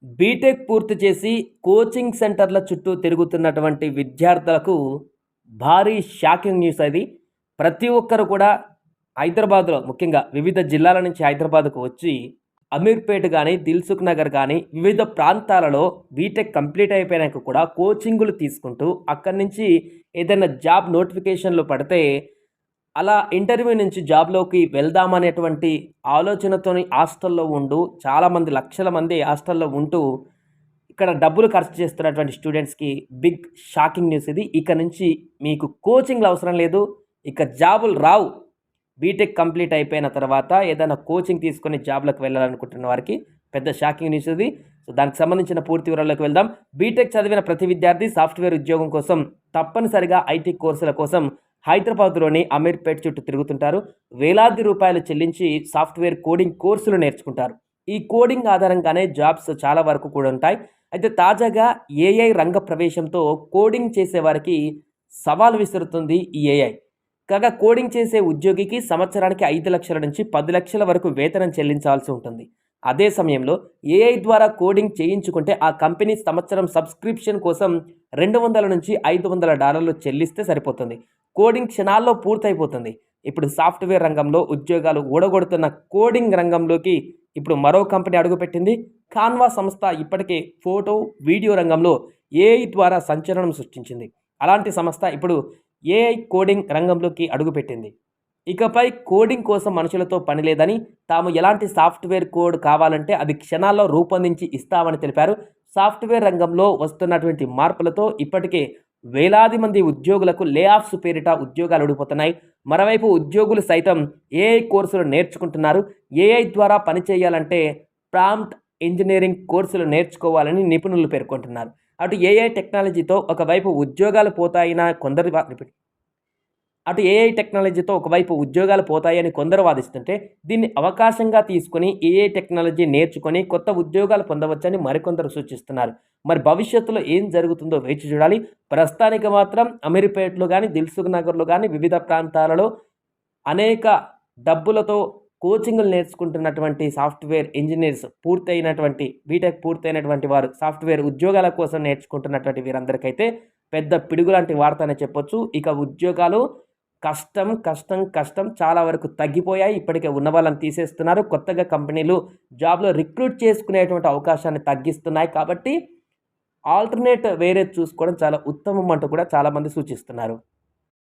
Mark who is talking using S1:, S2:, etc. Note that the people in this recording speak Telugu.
S1: బీటెక్ పూర్తి చేసి కోచింగ్ సెంటర్ల చుట్టూ తిరుగుతున్నటువంటి విద్యార్థులకు భారీ షాకింగ్ న్యూస్ అది. ప్రతి ఒక్కరు కూడా హైదరాబాద్‌లో ముఖ్యంగా వివిధ జిల్లాల నుంచి హైదరాబాద్‌కు వచ్చి అమీర్పేట్ గానీ, దిల్సుఖ్ నగర్ గానీ వివిధ ప్రాంతాలలో బీటెక్ కంప్లీట్ అయిపోయినాక కూడా కోచింగులు తీసుకుంటూ అక్కడి నుంచి ఏదైనా జాబ్ నోటిఫికేషన్‌లు పడితే అలా ఇంటర్వ్యూ నుంచి జాబ్‌లోకి వెళ్దామనేటువంటి ఆలోచనతోని హాస్టల్‌లో ఉంటూ చాలామంది లక్షల మంది హాస్టల్‌లో ఉంటూ ఇక్కడ డబ్బులు ఖర్చు చేస్తున్నటువంటి స్టూడెంట్స్‌కి బిగ్ షాకింగ్ న్యూస్ ఇది. ఇక నుంచి మీకు కోచింగ్‌లు అవసరం లేదు. ఇక జాబులు రావు. బీటెక్ కంప్లీట్ అయిపోయిన తర్వాత ఏదైనా కోచింగ్ తీసుకొని జాబ్‌లోకి వెళ్ళాలనుకుంటున్న వారికి పెద్ద షాకింగ్ న్యూస్ ఇది. సో దానికి సంబంధించిన పూర్తి వివరాల్లోకి వెళ్దాం. బీటెక్ చదివిన ప్రతి విద్యార్థి సాఫ్ట్‌వేర్ ఉద్యోగం కోసం తప్పనిసరిగా ఐటీ కోర్సుల కోసం హైదరాబాద్‌లోని అమీర్పేట్ చుట్టూ తిరుగుతుంటారు. వేలాది రూపాయలు చెల్లించి సాఫ్ట్‌వేర్ కోడింగ్ కోర్సులు నేర్చుకుంటారు. ఈ కోడింగ్ ఆధారంగానే జాబ్స్ చాలా వరకు కూడా ఉంటాయి. అయితే తాజాగా ఏఐ రంగ ప్రవేశంతో కోడింగ్ చేసేవారికి సవాల్ విసురుతుంది ఈ ఏఐ. కాగా కోడింగ్ చేసే ఉద్యోగికి సంవత్సరానికి 5 లక్షల నుంచి 10 లక్షల వరకు వేతనం చెల్లించాల్సి ఉంటుంది. అదే సమయంలో ఏఐ ద్వారా కోడింగ్ చేయించుకుంటే ఆ కంపెనీ సంవత్సరం సబ్స్క్రిప్షన్ కోసం $200 నుంచి $500 చెల్లిస్తే సరిపోతుంది. కోడింగ్ క్షణాల్లో పూర్తయిపోతుంది. ఇప్పుడు సాఫ్ట్‌వేర్ రంగంలో ఉద్యోగాలు ఊడగొడుతున్న కోడింగ్ రంగంలోకి ఇప్పుడు మరో కంపెనీ అడుగుపెట్టింది. కాన్వా సంస్థ ఇప్పటికే ఫోటో, వీడియో రంగంలో ఏఐ ద్వారా సంచలనం సృష్టించింది. అలాంటి సంస్థ ఇప్పుడు ఏఐ కోడింగ్ రంగంలోకి అడుగుపెట్టింది. ఇకపై కోడింగ్ కోసం మనుషులతో పని లేదని, తాము ఎలాంటి సాఫ్ట్‌వేర్ కోడ్ కావాలంటే అది క్షణాల్లో రూపొందించి ఇస్తామని తెలిపారు. సాఫ్ట్‌వేర్ రంగంలో వస్తున్నటువంటి మార్పులతో ఇప్పటికే వేలాది మంది ఉద్యోగులకు లే ఆఫ్స్ పేరిట ఉద్యోగాలు ఊడిపోతున్నాయి. మరోవైపు ఉద్యోగులు సైతం ఏఐ కోర్సులు నేర్చుకుంటున్నారు. ఏఐ ద్వారా పనిచేయాలంటే ప్రాంప్ట్ ఇంజనీరింగ్ కోర్సులు నేర్చుకోవాలని నిపుణులు పేర్కొంటున్నారు. అటు ఏఐ టెక్నాలజీతో ఒకవైపు ఉద్యోగాలు పోతాయని కొందరు వాదిస్తుంటే దీన్ని అవకాశంగా తీసుకుని ఏఐ టెక్నాలజీ నేర్చుకొని కొత్త ఉద్యోగాలు పొందవచ్చని మరికొందరు సూచిస్తున్నారు. మరి భవిష్యత్తులో ఏం జరుగుతుందో వేచి చూడాలి. ప్రస్తుతానికి మాత్రం అమీర్పేట్లో కానీ, దిల్సుఖ్ నగర్లో కానీ వివిధ ప్రాంతాలలో అనేక డబ్బులతో కోచింగ్లు నేర్చుకుంటున్నటువంటి సాఫ్ట్‌వేర్ ఇంజినీర్స్ బీటెక్ పూర్తయినటువంటి వారు సాఫ్ట్‌వేర్ ఉద్యోగాల కోసం నేర్చుకుంటున్నటువంటి వీరందరికైతే పెద్ద పిడుగులాంటి వార్త అనే చెప్పొచ్చు. ఇక ఉద్యోగాలు కష్టం చాలా వరకు తగ్గిపోయాయి. ఇప్పటికే ఉన్న వాళ్ళని తీసేస్తున్నారు. కొత్తగా కంపెనీలు జాబ్‌లో రిక్రూట్ చేసుకునేటువంటి అవకాశాన్ని తగ్గిస్తున్నాయి. కాబట్టి ఆల్టర్‌నేట్ వేరేది చూసుకోవడం చాలా ఉత్తమం అంటూ కూడా చాలామంది సూచిస్తున్నారు.